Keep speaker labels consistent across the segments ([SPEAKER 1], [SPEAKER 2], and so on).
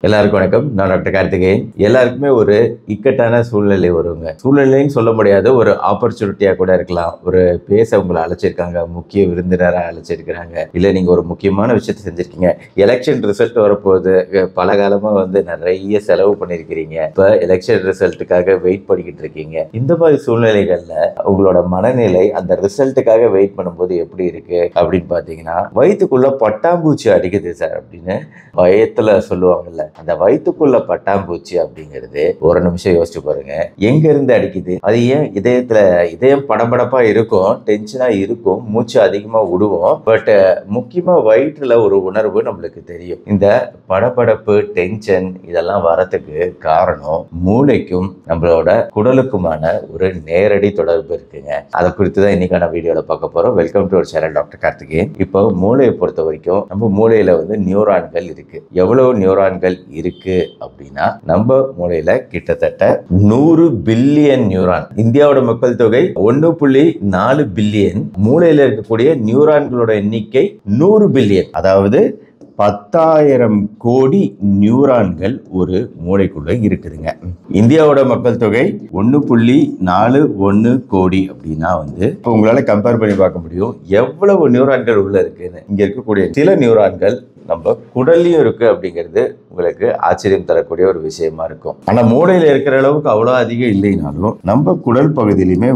[SPEAKER 1] எல்லாருக்கும் வணக்கம். நான் டாக்டர் கார்த்திகேயன். எல்லாருக்குமே ஒரு இக்கட்டான சூழ்நிலை வருங்க. சூழ்நிலைன்னு சொல்ல முடியாது, ஒரு ஆப்பர்ச்சுனிட்டியா கூட இருக்கலாம். ஒரு பேச உங்களை அழைச்சிருக்காங்க, முக்கிய விருந்தினராக அழைச்சிருக்கிறாங்க, இல்ல நீங்க ஒரு முக்கியமான விஷயத்தை செஞ்சிருக்கீங்க. எலெக்ஷன் ரிசல்ட் வரப்போகுது. பல காலமா நிறைய செலவு பண்ணிருக்கிறீங்க. இப்ப எலெக்ஷன் ரிசல்ட்டுக்காக வெயிட் பண்ணிக்கிட்டு இருக்கீங்க. இந்த மாதிரி சூழ்நிலைகள்ல உங்களோட மனநிலை அந்த ரிசல்ட்டுக்காக வெயிட் பண்ணும்போது எப்படி இருக்கு அப்படின்னு பாத்தீங்கன்னா, வயிற்றுக்குள்ள பட்டாம்பூச்சி அடிக்குது சார் அப்படின்னு வயத்துல சொல்லுவாங்கல்ல, அந்த வயிற்றுக்குள்ள பட்டாம்பூச்சி அப்படிங்கிறது ஒரு நிமிஷம் யோசிச்சு பாருங்க. எங்க இருந்து அடிக்குது? அது ஏன் இதயம் படபடப்பா இருக்கும், டென்ஷனா இருக்கும், மூச்சு அதிகமா விடுவோம். பட் முக்கியமா வயிற்றுல ஒரு உணர்வு நம்மளுக்கு தெரியும். இந்த படபடப்பு, டென்ஷன் இதெல்லாம் வரதுக்கு காரணம் மூளைக்கும் நம்மளோட குடலுக்குமான ஒரு நேரடி தொடர்பு இருக்குங்க. அதை குறித்து தான் இன்னைக்கான வீடியோல பார்க்க போறோம். Welcome to our channel doctor Karthikeyan. இப்போ மூளையை பொறுத்த வரைக்கும் நம்ம மூளையில நியூரான்கள் இருக்கு. எவ்வளவு நியூரான்கள் இருக்கு அப்படின்னா, நம்ம மூளையில கிட்டத்தட்ட 100 பில்லியன் நியூரான். இந்தியாவோட மக்கள் தொகை 1.4 பில்லியன். மூளையில இருக்கக்கூடிய நியூரான்களோட எண்ணிக்கை 100 பில்லியன். அதாவது 10,000 கோடி நியூரான்கள் ஒரு மூளைக்குள்ள இருக்குதுங்க. இந்தியாவோட மக்கள் தொகை 1.41 கோடி அப்படின்னா இப்போ உங்களால கம்பேர் பண்ணி பார்க்க முடியும் எவ்வளவு நியூரான்கள் உள்ள இருக்குன்னு. இங்க இருக்கக்கூடிய சில நியூரான்கள் நம்ம குடல்லையும் இருக்கு அப்படிங்கிறது உங்களுக்கு ஆச்சரியம் தரக்கூடிய ஒரு விஷயமா இருக்கும். ஆனா மூளையில இருக்கிற அளவுக்கு அவ்வளவு அதிகம் இல்லைனாலும் நம்ம குடல் பகுதியிலுமே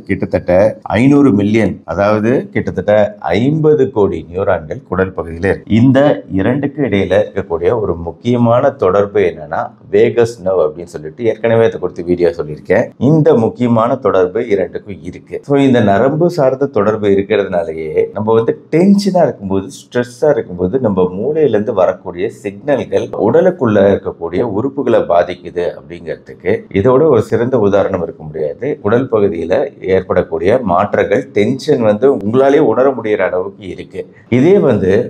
[SPEAKER 1] கிட்டத்தட்ட 500 மில்லியன், அதாவது கிட்டத்தட்ட 50 கோடி நியூரான்கள் குடல் பகுதியில இருக்கு. இந்த இரண்டுக்கு இடையில இருக்கக்கூடிய ஒரு முக்கியமான தொடர்பு என்னன்னா வேகஸ் நர்வ் அப்படின்னு சொல்லிட்டு ஏற்கனவே அதை குறித்து வீடியோ சொல்லியிருக்கேன். இந்த முக்கியமான தொடர்பு இரண்டுக்கும் இருக்கு. ஸோ இந்த நரம்பு சார்ந்த தொடர்பு இருக்கிறதுனாலயே நம்ம டென்ஷனா இருக்கும்போது, ஸ்ட்ரெஸ்ஸா இருக்கும்போது நம்ம மூளையில இருந்து வரக்கூடிய சிக்னல்கள் உடலுக்குள்ள இருக்கக்கூடிய உறுப்புகளை பாதிக்குது அப்படிங்கிறதுக்கு இதோட ஒரு சிறந்த உதாரணம் இருக்க முடியாது. உடல் பகுதியில ஏற்படக்கூடிய மாற்றங்கள், டென்ஷன் உங்களாலேயே உணர முடியற அளவுக்கு இருக்கு. இதே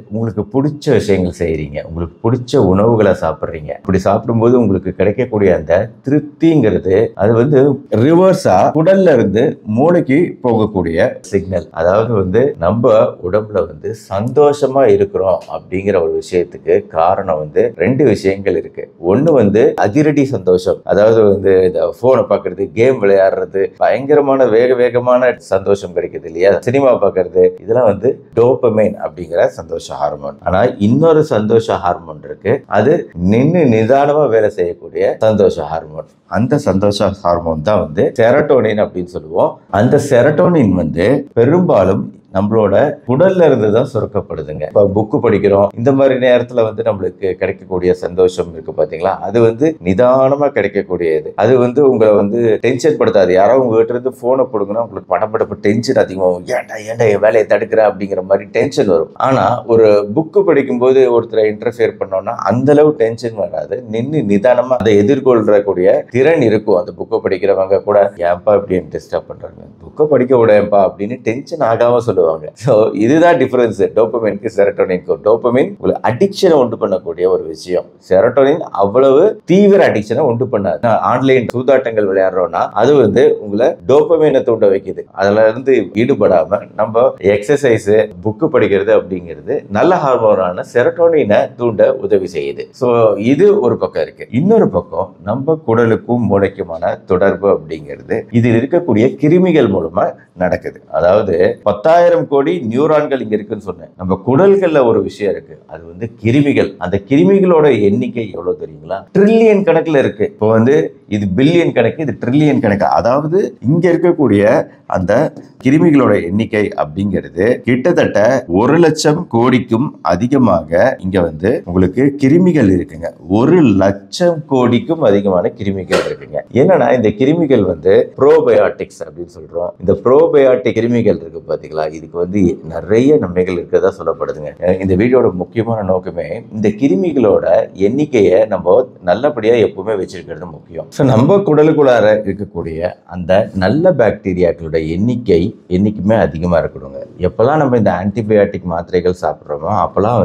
[SPEAKER 1] உங்களுக்கு பிடிச்ச விஷயங்கள் செய்யறீங்க, உங்களுக்கு பிடிச்ச உணவுகளை சாப்பிடுறீங்க. இப்படி சாப்பிடும்போது உங்களுக்கு கிடைக்கக்கூடிய அந்த திருப்திங்கிறது அது ரிவர்ஸா குடல்ல இருந்து மூளைக்கு போகக்கூடிய சிக்னல். அதாவது நம்ம உடம்புல சந்தோஷமா இருக்கிறோம் அப்படிங்கிற ஒரு விஷயத்துக்கு காரணம் ரெண்டு விஷயங்கள் இருக்கு. ஒண்ணு அதிரடி சந்தோஷம், அதாவது இந்த போனை பாக்குறது, கேம் விளையாடுறது, பயங்கரமான வேகமான சந்தோஷம் கிடைக்குது இல்லையா, சினிமா பாக்குறது, இதெல்லாம் டோபமைன் அப்படிங்கிற சந்தோஷ ஹார்மோன். ஆனா இன்னொரு சந்தோஷ ஹார்மோன் இருக்கு, அது நிதானமா வேலை செய்யக்கூடிய சந்தோஷ ஹார்மோன். அந்த சந்தோஷ ஹார்மோன் தான் செரட்டோனின் அப்படின்னு சொல்லுவோம். அந்த செரட்டோனின் பெரும்பாலும் நம்மளோட குடல்ல இருந்து தான் சுரக்கப்படுதுங்க. இப்ப புக்கு படிக்கிறோம், இந்த மாதிரி நேரத்துல நம்மளுக்கு கிடைக்கக்கூடிய சந்தோஷம் இருக்கு பாத்தீங்களா, அது நிதானமா கிடைக்கக்கூடியது. அது உங்களை டென்ஷன் படுத்தாது. யாரோ உங்ககிட்ட இருந்து போனை போடுங்கன்னா உங்களுக்கு படப்படப்பு டென்ஷன் அதிகமாகும். ஏன்டா என் வேலையை தடுக்கிற அப்படிங்கிற மாதிரி டென்ஷன் வரும். ஆனா ஒரு புக்கு படிக்கும் போது ஒருத்தரை இன்டர்ஃபியர் பண்ணோம்னா அந்த அளவு டென்ஷன் வராது. நிதானமா அதை எதிர்கொள்றக்கூடிய திறன் இருக்கும். அந்த புக்கை படிக்கிறவங்க கூட ஏன்பா இப்படி டிஸ்டர்ப் பண்றாங்க, புக்கை படிக்க விடப்பா அப்படின்னு டென்ஷன் ஆகாம சொல்லுவாங்க. சோ இதுதான் டிஃபரன்ஸ் டோபமைனுக்கு செரட்டோனினுக்கு. டோபமைன் உங்களுக்கு அடிக்ஷனை உண்டு பண்ணக்கூடிய ஒரு விஷயம். செரட்டோனின் அவ்வளவு தீவிர அடிக்ஷனை உண்டு பண்ணாது. ஆன்லைன் சூதாட்டங்கள் விளையாடுறோம்னா அது உங்களை டோபமைனை தூண்ட வைக்குது. அதுல இருந்து ஈடுபடாம நம்ம எக்ஸசைஸ், புக்கு படிக்கிறது அப்படிங்கிறது நல்ல ஹார்மோனான செரட்டோனினை தூண்ட உதவி செய்யுது. சோ இது ஒரு பக்கம் இருக்கு. இன்னொரு பக்கம் நம்ம குடலுக்கும் மூளைக்குமான தொடர்பு அப்படிங்கிறது இதில் இருக்கக்கூடிய கிருமிகள் மூலமா நடக்குது. அதாவது 10,000 கோடி நியூரான்கள் இங்க இருக்குன்னு சொன்னேன். நம்ம குடல்கள்ல ஒரு விஷயம் இருக்கு, அது கிருமிகள். அந்த கிருமிகளோட எண்ணிக்கை எவ்வளவு தெரியுங்களா? ட்ரில்லியன் கணக்குல இருக்கு. இப்போ இது பில்லியன் கணக்கு, இது ட்ரில்லியன் கணக்கு. அதாவது இங்க இருக்கக்கூடிய அந்த கிருமிகளோட எண்ணிக்கை அப்படிங்கிறது கிட்டத்தட்ட 1,00,000 கோடிக்கும் அதிகமாக இங்க உங்களுக்கு கிருமிகள் இருக்குங்க. 1,00,000 கோடிக்கும் அதிகமான கிருமிகள் இருக்குங்க. என்னன்னா இந்த கிருமிகள் ப்ரோபயாட்டிக்ஸ் அப்படின்னு சொல்றோம். இந்த ப்ரோபயாட்டிக் கிருமிகள் இருக்கு பாத்தீங்களா, இதுக்கு நிறைய நன்மைகள் இருக்கிறதா சொல்லப்படுதுங்க. இந்த வீடியோட முக்கியமான நோக்கமே இந்த கிருமிகளோட எண்ணிக்கையை நம்ம நல்லபடியா எப்பவுமே வச்சிருக்கிறது முக்கியம். நம்ம குடலுக்குள்ளார இருக்கக்கூடிய அந்த நல்ல பாக்டீரியாக்களோட எண்ணிக்கை என்னைக்குமே அதிகமா இருக்கணுங்க. எப்பெல்லாம் நம்ம இந்த ஆன்டிபயோட்டிக் மாத்திரைகள் சாப்பிட்றோமோ அப்பெல்லாம்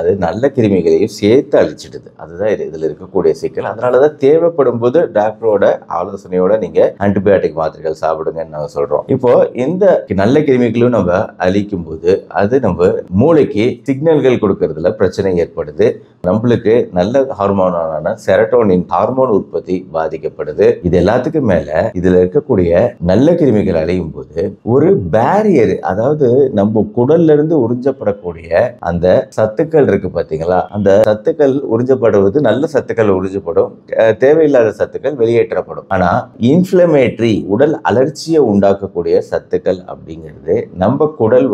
[SPEAKER 1] அது நல்ல கிருமிகளையும் சேர்த்து அழிச்சிடுது. அதுதான் இதுல இருக்கக்கூடிய சிக்கல். அதனாலதான் தேவைப்படும் போது டாக்டரோட ஆலோசனையோட நீங்க ஆன்டிபயோட்டிக் மாத்திரைகள் சாப்பிடுங்கன்னு நாங்க சொல்றோம். இப்போ இந்த நல்ல கிருமிகளும் நம்ம அழிக்கும் போது அது நம்ம மூளைக்கு சிக்னல்கள் கொடுக்கறதுல பிரச்சனை ஏற்படுது. நம்மளுக்கு நல்ல ஹார்மோனான செரட்டோனின் ஹார்மோன் உற்பத்தி பாதிக்கப்படுது. இது எல்லாத்துக்கும் மேல இதுல இருக்கக்கூடிய நல்ல கிருமிகள் அழியும் போது ஒரு பேரியர், அதாவது நம்ம குடல்ல இருந்து உறிஞ்சப்படக்கூடிய அந்த சத்துக்கள் இருக்கு பாத்தீங்களா, அந்த சத்துக்கள் உறிஞ்சப்படுவது நல்ல சத்துக்கள் உறிஞ்சப்படும், தேவையில்லாத சத்துக்கள் வெளியேற்றப்படும். ஆனா இன்ஃப்ளமேட்டரி உடல் அலர்ச்சியை உண்டாக்கக்கூடிய சத்துக்கள் அப்படிங்கிறது நம்ம குடல்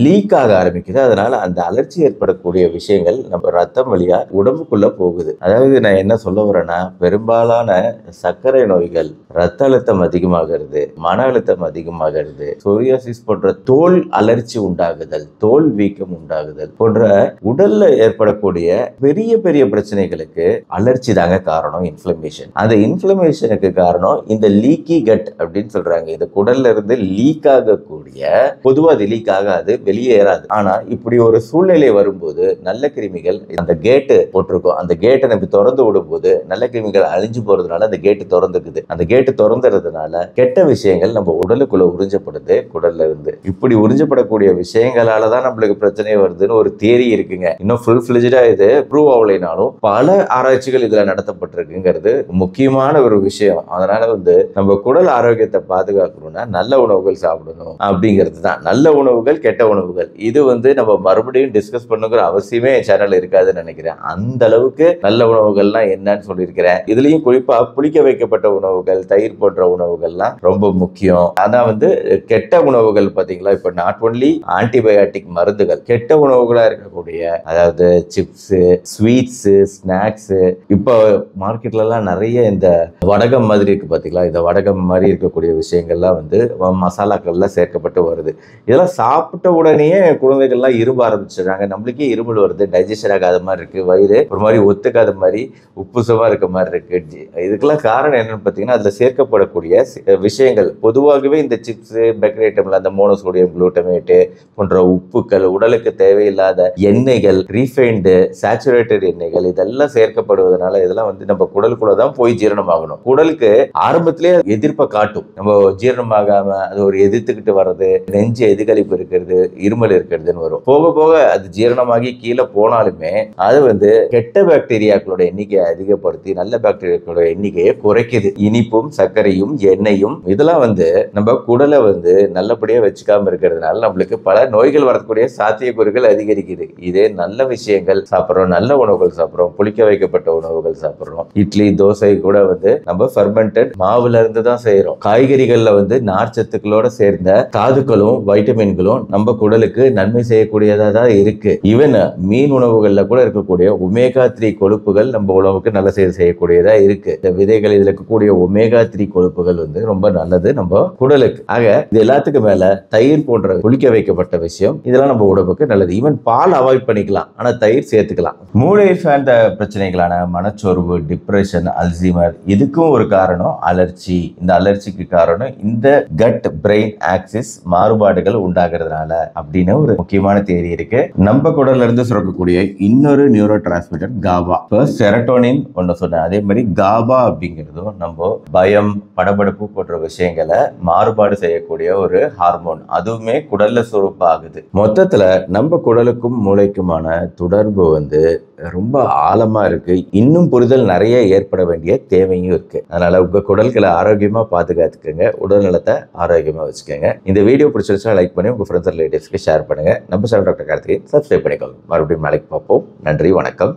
[SPEAKER 1] லீக் ஆக ஆரம்பிக்குது. அதனால அந்த அலர்ச்சி ஏற்படக்கூடிய விஷயங்கள் நம்ம ரத்தம் வழியா உடம்புக்குள்ள போகுது. அதாவது நான் என்ன சொல்ல வரேன்னா, பெரும்பாலான சர்க்கரை நோய்கள், ரத்த அழுத்தம் அதிகமாகிறது, மன அழுத்தம் அதிகமாகிறது, சொரியாசிஸ் போன்ற தோல் அலர்ச்சி உண்டாகுதல், தோல் வீக்கம் உண்டாகுதல் போன்ற உடல்ல ஏற்படக்கூடிய பெரிய பெரிய பிரச்சனைகளுக்கு அலர்ச்சி தாங்க காரணம். இன்ஃப்ளமேஷன். அந்த இன்ஃப்ளமேஷனுக்கு காரணம் இந்த லீக்கி கட் அப்படின்னு சொல்றாங்க. இந்த குடல்ல இருந்து லீக் ஆகக்கூடிய, பொதுவா அது லீக் ஆகாது, வெளியேறாது. ஆனா இப்படி ஒரு சூழ்நிலை வரும்போது நல்ல கிருமிகள் அந்த கேட்டு போட்டிருக்கோம், அந்த கேட்டை நம்ம திறந்து விடும்போது நல்ல கிருமிகள் அழிஞ்சு போறதுனால அந்த கேட்டு திறந்துக்குது. அந்த கேட்டு திறந்துறதுனால கெட்ட விஷயங்கள் நம்ம உடலுக்குள்ள உறிஞ்சப்படுது. குடல்ல இருந்து இப்படி உறிஞ்சப்படக்கூடிய விஷயங்களாலதான் நம்மளுக்கு பிரச்சனை வருதுன்னு ஒரு தியரி இருக்குங்க. இன்னும் ஃபுல் ஃபிளெஜ்டா இது ப்ரூவ் ஆகலைனாலும் பல ஆராய்ச்சிகள் இதுல நடத்தப்பட்டிருக்குங்கிறது முக்கியமான ஒரு விஷயம். அதனால நம்ம குடல் ஆரோக்கியத்தை பாதுகாக்கணும்னா நல்ல உணவுகள் சாப்பிடணும் அப்படிங்கிறது தான். நல்ல உணவுகள், கெட்ட உணவுகள், இது நம்ம மறுபடியும் டிஸ்கஸ் பண்ணுங்கிற அவசியமே சேனல் இருக்காதுன்னு நினைக்கிறேன். அந்த அளவுக்கு நல்ல உணவுகள்லாம் என்னன்னு சொல்லியிருக்கிறேன். இதுலயும் குறிப்பா புளிக்க வைக்கப்பட்ட உணவுகள், தயிர் போன்ற உணவுகள்லாம் ரொம்ப முக்கியம். ஆனா கெட்ட உணவுகள் பாத்தீங்களா, இப்ப நாட் ஒன்லி ஆன்டிபயோட்டிக் மருந்துகள், கெட்ட உணவுகளா இருக்கக்கூடிய, அதாவது சிப்ஸ், ஸ்வீட்ஸ், ஸ்நாக்ஸ், இப்போ மார்க்கெட்ல எல்லாம் நிறைய இந்த வடகம் மாதிரி இருக்கு பாத்தீங்களா, இந்த வடகம் மாதிரி இருக்கக்கூடிய விஷயங்கள்லாம் மசாலாக்கள்ல சேர்க்கப்பட்டு வருது. இதெல்லாம் சாப்பிட்ட உடனே குழந்தைகள்லாம் இரும்ப ஆரம்பிச்சிடுறாங்க. நம்மளுக்கே இருமல் வருது, டைஜஷன் ஆகாத மாதிரி இருக்கு, வயிறு ஒரு மாதிரி ஒத்துக்காத மாதிரி உப்புசமா இருக்க மாதிரி இருக்கு. இதுக்கெல்லாம் காரணம் என்னன்னு பார்த்தீங்கன்னா, அதில் சேர்க்கப்படக்கூடிய விஷயங்கள். பொதுவாகவே இந்த சிப்ஸ், பேக்கரி ஐட்டம்ல அந்த மோனோசோடியம் குளூட்டமேட்டு போன்ற உப்புக்கள், உடலுக்கு தேவையில்லாத எண்ணெய்கள், ரீஃபைண்டு, சேச்சுரேட்டட் எண்ணெய்கள், இதெல்லாம் சேர்க்கப்படுவதனால இதெல்லாம் நம்ம குடலுக்குள்ள தான் போய் ஜீரணமாகணும். குடலுக்கு ஆரம்பத்திலே எதிர்ப்பை காட்டும். நம்ம ஜீரணமாகாம அது ஒரு எதிர்த்துக்கிட்டு வர்றது, நெஞ்சு எதிர்கழிப்பு இருக்கிறது, இருமல் இருக்கிறதுன்னு வரும். போக போக அது ஜீரணமாகி கீழே போனாலுமே அது கெட்ட பாக்டீரியாக்களோட எண்ணிக்கையை அதிகப்படுத்தி நல்ல பாக்டீரியாக்களோட எண்ணிக்கையை குறைக்குது. இனிப்பும், சர்க்கரையும், எண்ணெயும், இதெல்லாம் நம்ம குடலை நல்லபடியா வச்சுக்காம இருக்கிறதுனால நம்மளுக்கு பல நோய்கள் வரக்கூடிய சாத்தியக்கூறுகள் அதிகரிக்குது. இதே நல்ல விஷயங்கள் சாப்பிட்றோம், நல்ல உணவுகள் சாப்பிட்றோம், புளிக்க வைக்கப்பட்ட உணவுகள் சாப்பிட்றோம், இட்லி, தோசை கூட நம்ம ஃபெர்மெண்டட் மாவுல இருந்து தான் செய்யறோம். காய்கறிகள்ல நார்ச்சத்துக்களோட சேர்ந்த தாதுக்களும் வைட்டமின்களும் நம்ம குடலுக்கு நன்மை செய்யக்கூடியதா தான் இருக்கு. ஈவன் மீன் உணவுகள்ல கூட இருக்கக்கூடிய ஒமேகா 3 கொழுப்புகள் நம்ம உணவுக்கு நல்ல செய்யக்கூடியதா இருக்கு. இந்த விதைகள் இதுல இருக்கக்கூடிய ஒமேகா 3 கொழுப்புகள் ரொம்ப நல்லது நம்ம குடலுக்கு. ஆக இது எல்லாத்துக்கும் மேல தயிர் போன்ற குளிக்க வைக்கப்பட்ட விஷயம், இதெல்லாம் நம்ம உடம்புக்கு நல்லது. ஈவன் பால் அவாய்ட் பண்ணிக்கலாம், ஆனா தயிர் சேர்த்துக்கலாம். மூளை சார்ந்த பிரச்சனைகளான மனச்சோர்வு, டிப்ரெஷன், அல்சைமர், இதுக்கும் ஒரு காரணம் அலர்ச்சி. இந்த அலர்ச்சிக்கு காரணம் இந்த கட் பிரெயின் ஆக்சிஸ் மாறுபாடுகள் உண்டாகிறதுனால அப்படின்னு ஒரு முக்கியமான தேதி இருக்கு. நம்ம குடல்ல இருந்து சுரக்கக்கூடிய இன்னொரு நியூரோ டிரான்ஸ்மிட்டர் காபா. இப்போ செரட்டோனின் ஒன்னு சொன்னேன், அதே மாதிரி காபா அப்படிங்கிறதும் நம்ம பயம், படபடப்பு போன்ற விஷயங்களை மாறுபாடு செய்யக்கூடிய ஒரு ஹார்மோன். அதுவுமே குடல்ல சுரப்பாகுது. மொத்தத்துல நம்ம குடலுக்கும் மூளைக்குமான தொடர்பு ரொம்ப ஆழமா இருக்கு. இன்னும் புரிதல் நிறைய ஏற்பட வேண்டிய தேவையும் இருக்கு. அதனால உங்க குடல்களை ஆரோக்கியமா பாதுகாத்துக்கங்க, உடல் நலத்தை ஆரோக்கியமா வச்சுக்கோங்க. இந்த வீடியோ பிடிச்சிருச்சா லைக் பண்ணி உங்க ஃப்ரெண்ட்ஸ் ரிலேட்டிவ்ஸ்க்கு ஷேர் பண்ணுங்க. நம்ம சேனல் டாக்டர் கார்த்திகேயன் சப்ஸ்கிரைப் பண்ணிக்கோங்க. மறுபடியும் நாளைக்கு பார்ப்போம். நன்றி, வணக்கம்.